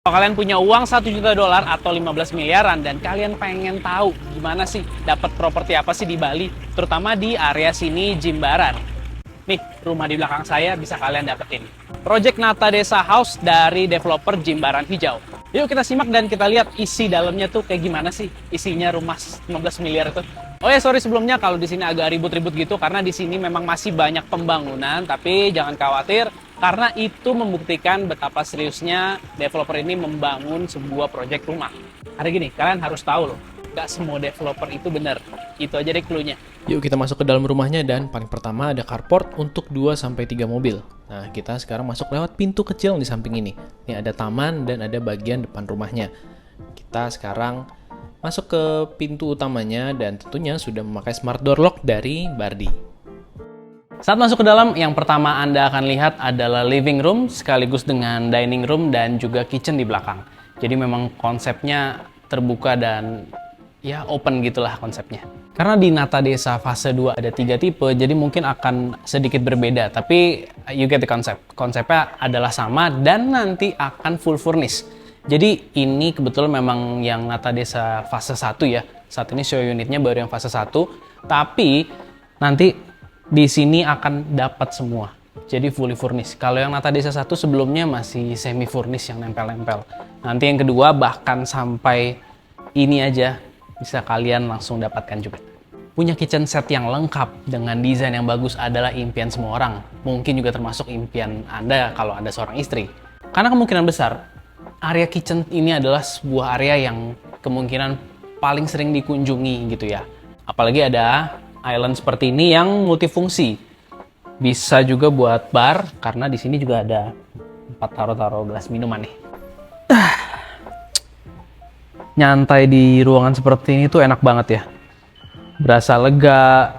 Kalau kalian punya uang 1 juta dolar atau 15 miliaran dan kalian pengen tahu gimana sih dapat properti apa sih di Bali, terutama di area sini Jimbaran. Nih, rumah di belakang saya bisa kalian dapetin. Project Nata Desa House dari developer Jimbaran Hijau. Yuk kita simak dan kita lihat isi dalamnya tuh kayak gimana sih isinya rumah 15 miliar itu. Oh ya, sorry sebelumnya kalau di sini agak ribut-ribut gitu karena di sini memang masih banyak pembangunan, tapi jangan khawatir karena itu membuktikan betapa seriusnya developer ini membangun sebuah proyek rumah. Hari gini, kalian harus tahu loh, nggak semua developer itu benar. Itu aja deh clue-nya. Yuk kita masuk ke dalam rumahnya dan paling pertama ada carport untuk 2-3 mobil. Nah, kita sekarang masuk lewat pintu kecil di samping ini. Ini ada taman dan ada bagian depan rumahnya. Kita sekarang masuk ke pintu utamanya dan tentunya sudah memakai smart door lock dari Bardi. Saat masuk ke dalam, yang pertama Anda akan lihat adalah living room sekaligus dengan dining room dan juga kitchen di belakang. Jadi memang konsepnya terbuka dan ya open gitulah konsepnya. Karena di Nata Desa fase 2 ada 3 tipe, jadi mungkin akan sedikit berbeda. Tapi you get the concept. Konsepnya adalah sama dan nanti akan full furnish. Jadi ini kebetulan memang yang Nata Desa fase 1 ya. Saat ini show unitnya baru yang fase 1. Tapi nanti di sini akan dapat semua. Jadi fully furnish. Kalau yang Nata Desa 1 sebelumnya masih semi furnish yang nempel-nempel. Nanti yang kedua bahkan sampai ini aja bisa kalian langsung dapatkan juga. Punya kitchen set yang lengkap dengan desain yang bagus adalah impian semua orang. Mungkin juga termasuk impian Anda kalau Anda seorang istri. Karena kemungkinan besar area kitchen ini adalah sebuah area yang kemungkinan paling sering dikunjungi gitu ya. Apalagi ada island seperti ini yang multifungsi. Bisa juga buat bar karena di sini juga ada tempat taruh-taruh gelas minuman nih. Nyantai di ruangan seperti ini tuh enak banget ya. Berasa lega,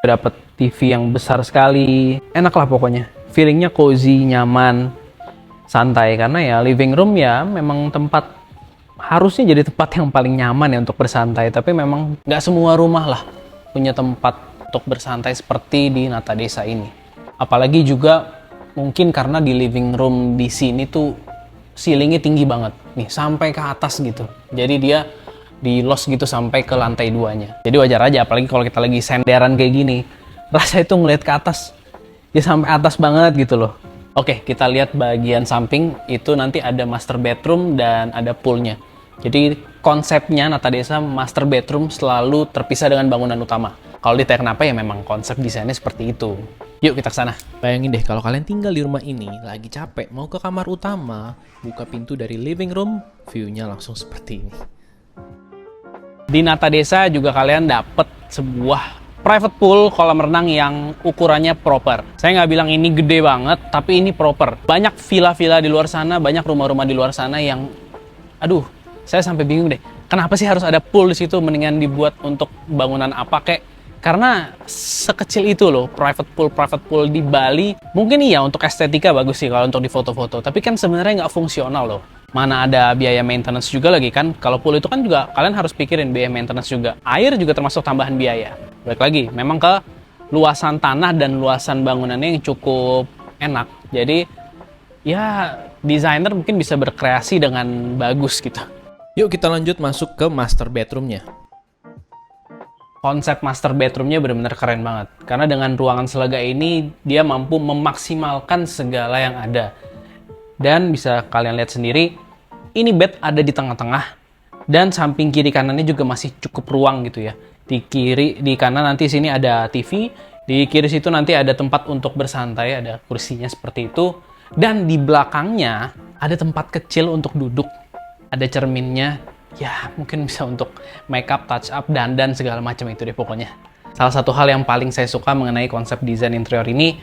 dapat TV yang besar sekali. Enak lah pokoknya. Feelingnya cozy, nyaman, santai. Karena ya living room ya memang tempat, harusnya jadi tempat yang paling nyaman ya untuk bersantai. Tapi memang nggak semua rumah lah punya tempat untuk bersantai seperti di Nata Desa ini. Apalagi juga mungkin karena di living room di sini tuh ceilingnya tinggi banget nih sampai ke atas gitu. Jadi dia di los gitu sampai ke lantai 2-nya. Jadi wajar aja apalagi kalau kita lagi senderan kayak gini. Rasa itu ngeliat ke atas ya sampai atas banget gitu loh. Oke, kita lihat bagian samping itu nanti ada master bedroom dan ada poolnya. Jadi konsepnya Nata Desa master bedroom selalu terpisah dengan bangunan utama. Kalau ditanya kenapa ya memang konsep desainnya seperti itu. Yuk kita ke sana. Bayangin deh kalau kalian tinggal di rumah ini, lagi capek, mau ke kamar utama, buka pintu dari living room, view-nya langsung seperti ini. Di Nata Desa juga kalian dapat sebuah private pool kolam renang yang ukurannya proper. Saya nggak bilang ini gede banget, tapi ini proper. Banyak villa-villa di luar sana, banyak rumah-rumah di luar sana yang, aduh, saya sampai bingung deh. Kenapa sih harus ada pool di situ? Mendingan dibuat untuk bangunan apa kek? Karena sekecil itu loh private pool di Bali. Mungkin iya untuk estetika bagus sih kalau untuk di foto-foto. Tapi kan sebenarnya nggak fungsional loh. Mana ada biaya maintenance juga lagi kan. Kalau pool itu kan juga kalian harus pikirin biaya maintenance juga. Air juga termasuk tambahan biaya. Balik lagi, memang ke luasan tanah dan luasan bangunannya yang cukup enak. Jadi ya desainer mungkin bisa berkreasi dengan bagus gitu. Yuk kita lanjut masuk ke master bedroomnya. Konsep master bedroomnya benar-benar keren banget. Karena dengan ruangan selega ini, dia mampu memaksimalkan segala yang ada. Dan bisa kalian lihat sendiri, ini bed ada di tengah-tengah. Dan samping kiri kanannya juga masih cukup ruang gitu ya. Di kiri, di kanan nanti sini ada TV. Di kiri situ nanti ada tempat untuk bersantai, ada kursinya seperti itu. Dan di belakangnya ada tempat kecil untuk duduk. Ada cerminnya. Ya mungkin bisa untuk make up, touch up, dandan segala macam itu deh pokoknya. Salah satu hal yang paling saya suka mengenai konsep desain interior ini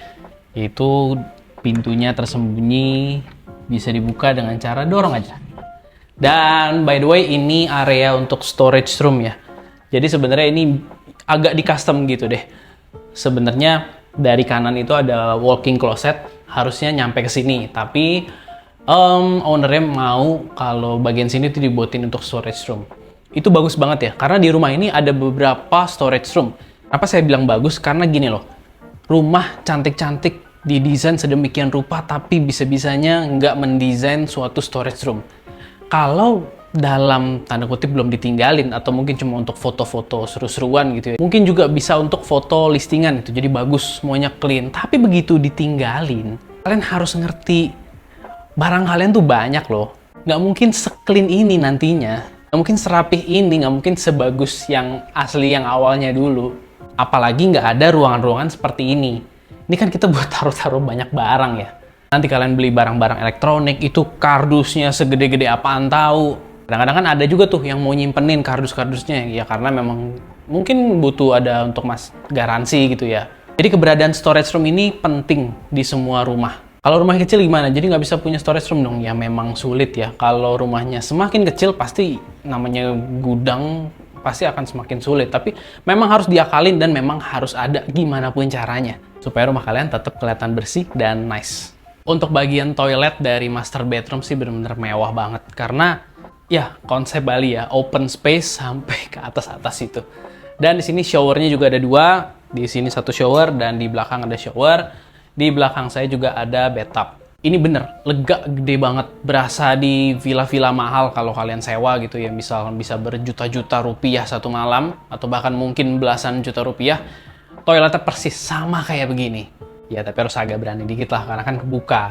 yaitu pintunya tersembunyi, bisa dibuka dengan cara dorong aja. Dan by the way ini area untuk storage room ya. Jadi sebenarnya ini agak di custom gitu deh. Sebenarnya dari kanan itu ada walk-in closet, harusnya nyampe ke sini, tapi ownernya mau kalau bagian sini tuh dibuatin untuk storage room. Itu bagus banget ya, karena di rumah ini ada beberapa storage room. Apa saya bilang bagus? Karena gini loh, rumah cantik-cantik didesain sedemikian rupa, tapi bisa-bisanya nggak mendesain suatu storage room. Kalau dalam tanda kutip belum ditinggalin atau mungkin cuma untuk foto-foto seru-seruan gitu ya. Mungkin juga bisa untuk foto listingan gitu. Jadi bagus, semuanya clean. Tapi begitu ditinggalin, kalian harus ngerti barang kalian tuh banyak loh. Nggak mungkin se-clean ini nantinya. Nggak mungkin serapih ini, nggak mungkin sebagus yang asli yang awalnya dulu. Apalagi nggak ada ruangan-ruangan seperti ini. Ini kan kita buat taruh-taruh banyak barang ya. Nanti kalian beli barang-barang elektronik, itu kardusnya segede-gede apaan tahu. Kadang-kadang kan ada juga tuh yang mau nyimpenin kardus-kardusnya ya karena memang mungkin butuh ada untuk garansi gitu ya. Jadi keberadaan storage room ini penting di semua rumah. Kalau rumah kecil gimana? Jadi nggak bisa punya storage room dong? Ya memang sulit ya. Kalau rumahnya semakin kecil pasti namanya gudang pasti akan semakin sulit. Tapi memang harus diakalin dan memang harus ada gimana pun caranya supaya rumah kalian tetap kelihatan bersih dan nice. Untuk bagian toilet dari master bedroom sih bener-bener mewah banget karena ya, konsep Bali ya, open space sampai ke atas-atas itu. Dan di sini showernya juga ada 2, di sini 1 shower dan di belakang ada shower. Di belakang saya juga ada bathtub. Ini bener, lega gede banget, berasa di villa-villa mahal kalau kalian sewa gitu ya, misal bisa berjuta-juta rupiah satu malam atau bahkan mungkin belasan juta rupiah. Toiletnya persis sama kayak begini. Ya, tapi harus agak berani dikit lah karena kan kebuka.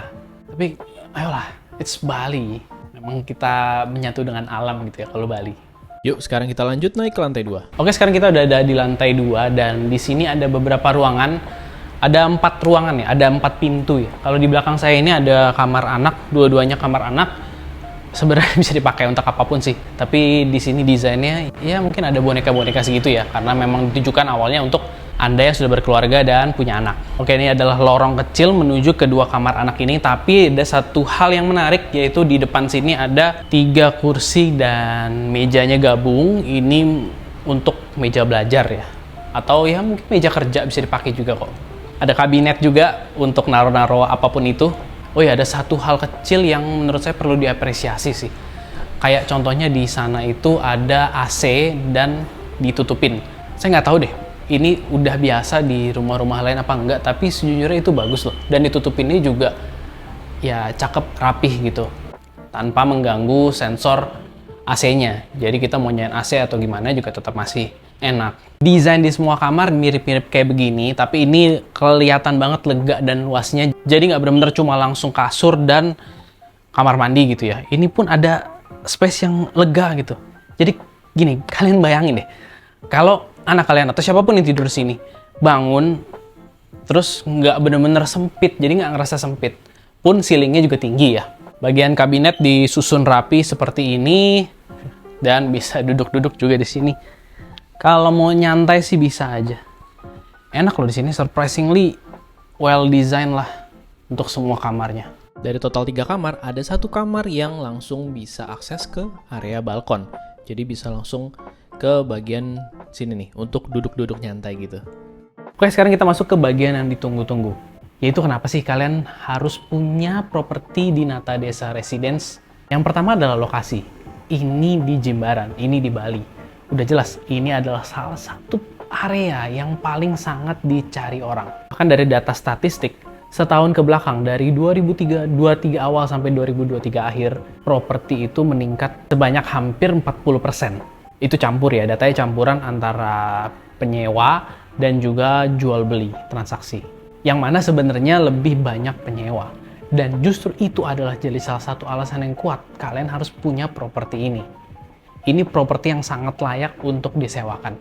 Tapi ayolah, it's Bali. Memang kita menyatu dengan alam gitu ya kalau Bali. Yuk, sekarang kita lanjut naik ke lantai 2. Oke, sekarang kita udah ada di lantai 2 dan di sini ada beberapa ruangan. Ada 4 ruangan ya, ada 4 pintu ya. Kalau di belakang saya ini ada kamar anak, dua-duanya kamar anak. Sebenarnya bisa dipakai untuk apapun sih. Tapi di sini desainnya ya mungkin ada boneka-boneka segitu ya, karena memang ditujukan awalnya untuk Anda yang sudah berkeluarga dan punya anak. Oke, ini adalah lorong kecil menuju ke 2 kamar anak ini, tapi ada satu hal yang menarik, yaitu di depan sini ada 3 kursi dan mejanya gabung. Ini untuk meja belajar ya, atau ya mungkin meja kerja bisa dipakai juga kok. Ada kabinet juga untuk naruh-naruh apapun itu. Oh ya, ada satu hal kecil yang menurut saya perlu diapresiasi sih. Kayak contohnya di sana itu ada AC dan ditutupin. Saya nggak tahu deh, ini udah biasa di rumah-rumah lain apa enggak, tapi sejujurnya itu bagus loh. Dan ditutupin ini juga ya cakep, rapih gitu. Tanpa mengganggu sensor AC-nya. Jadi kita mau nyalain AC atau gimana juga tetap masih enak. Desain di semua kamar mirip-mirip kayak begini, tapi ini kelihatan banget lega dan luasnya. Jadi nggak bener-bener cuma langsung kasur dan kamar mandi gitu ya. Ini pun ada space yang lega gitu. Jadi gini, kalian bayangin deh, kalau anak kalian atau siapapun yang tidur di sini bangun, terus nggak bener-bener sempit, jadi nggak ngerasa sempit. Pun ceilingnya juga tinggi ya. Bagian kabinet disusun rapi seperti ini dan bisa duduk-duduk juga di sini. Kalau mau nyantai sih bisa aja. Enak loh di sini, surprisingly well design lah untuk semua kamarnya. Dari total 3 kamar, ada 1 kamar yang langsung bisa akses ke area balkon. Jadi bisa langsung ke bagian sini nih, untuk duduk-duduk nyantai gitu. Oke, sekarang kita masuk ke bagian yang ditunggu-tunggu. Yaitu kenapa sih kalian harus punya properti di Nata Desa Residence? Yang pertama adalah lokasi. Ini di Jimbaran, ini di Bali. Udah jelas, ini adalah salah satu area yang paling sangat dicari orang. Bahkan dari data statistik, setahun ke belakang, dari 2023 awal sampai 2023 akhir, properti itu meningkat sebanyak hampir 40%. Itu campur ya, datanya campuran antara penyewa dan juga jual beli transaksi. Yang mana sebenarnya lebih banyak penyewa. Dan justru itu adalah jadi salah satu alasan yang kuat kalian harus punya properti ini. Ini properti yang sangat layak untuk disewakan.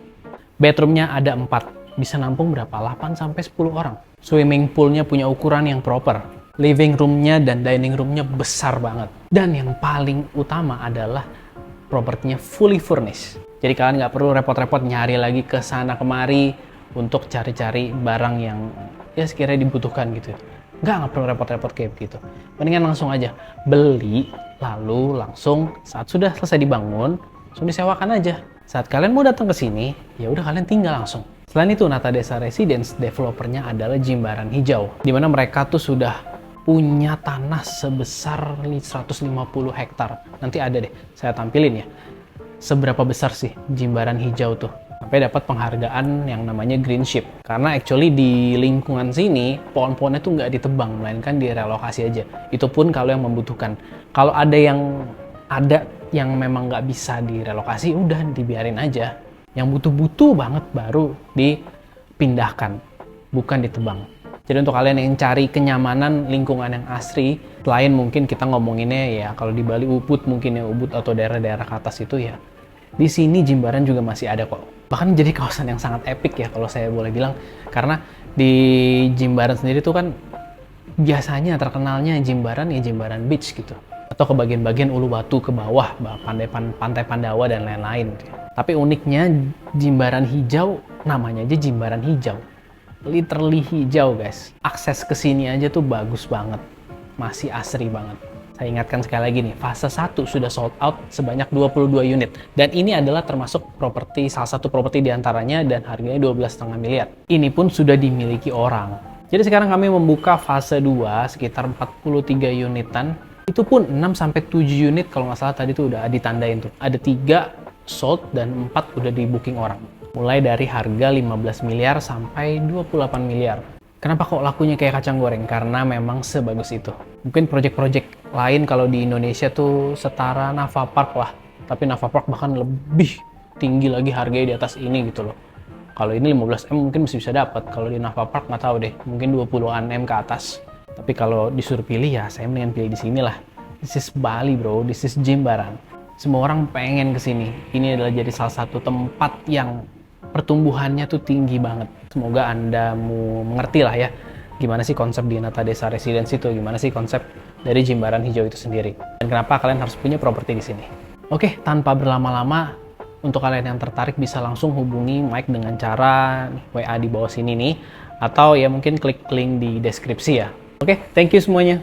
Bedroomnya ada 4, bisa nampung berapa? 8-10 orang. Swimming poolnya punya ukuran yang proper. Living roomnya dan dining roomnya besar banget. Dan yang paling utama adalah propertinya fully furnished. Jadi kalian nggak perlu repot-repot nyari lagi ke sana kemari untuk cari-cari barang yang ya sekiranya dibutuhkan gitu. Nggak perlu repot-repot kayak gitu. Mendingan langsung aja beli, lalu langsung saat sudah selesai dibangun, langsung disewakan aja. Saat kalian mau datang ke sini, ya udah kalian tinggal langsung. Selain itu, Nata Desa Residence developernya adalah Jimbaran Hijau, di mana mereka tuh sudah punya tanah sebesar 150 hektar. Nanti ada deh, saya tampilin ya. Seberapa besar sih Jimbaran Hijau tuh? Sampai dapat penghargaan yang namanya Green Ship. Karena actually di lingkungan sini, pohon-pohonnya tuh nggak ditebang, melainkan direlokasi aja. Itu pun kalau yang membutuhkan. Kalau ada yang ada yang memang nggak bisa direlokasi, udah dibiarin aja. Yang butuh-butuh banget baru dipindahkan, bukan ditebang. Jadi untuk kalian yang cari kenyamanan lingkungan yang asri, selain mungkin kita ngomonginnya ya kalau di Bali Ubud mungkin ya, Ubud atau daerah-daerah ke atas itu ya, di sini Jimbaran juga masih ada kok. Bahkan jadi kawasan yang sangat epic ya kalau saya boleh bilang, karena di Jimbaran sendiri tuh kan biasanya terkenalnya Jimbaran ya Jimbaran Beach gitu, atau ke bagian-bagian Uluwatu ke bawah, pantai Pandawa dan lain-lain. Tapi uniknya Jimbaran Hijau, namanya aja Jimbaran Hijau, literally hijau guys. Akses ke sini aja tuh bagus banget, masih asri banget. Saya ingatkan sekali lagi nih, fase 1 sudah sold out sebanyak 22 unit. Dan ini adalah termasuk properti, salah satu properti diantaranya, dan harganya 12,5 miliar. Ini pun sudah dimiliki orang. Jadi sekarang kami membuka fase 2 sekitar 43 unitan. Itu pun 6-7 unit kalau nggak salah tadi tuh udah ditandain tuh. Ada 3 sold dan 4 udah di booking orang. Mulai dari harga 15 miliar sampai 28 miliar. Kenapa kok lakunya kayak kacang goreng? Karena memang sebagus itu. Mungkin project-project lain kalau di Indonesia tuh setara Nava Park lah. Tapi Nava Park bahkan lebih tinggi lagi harganya di atas ini gitu loh. Kalau ini 15M mungkin masih bisa dapat. Kalau di Nava Park nggak tahu deh. Mungkin 20-an M ke atas. Tapi kalau disuruh pilih ya saya mendingan pilih di sini lah. This is Bali bro, this is Jimbaran. Semua orang pengen kesini. Ini adalah jadi salah satu tempat yang pertumbuhannya tuh tinggi banget. Semoga Anda mau mengerti lah ya, gimana sih konsep di Nata Desa Residence itu, gimana sih konsep dari Jimbaran Hijau itu sendiri, dan kenapa kalian harus punya properti di sini. Oke, tanpa berlama-lama, untuk kalian yang tertarik bisa langsung hubungi Mike dengan cara WA di bawah sini nih, atau ya mungkin klik link di deskripsi ya. Oke, thank you semuanya.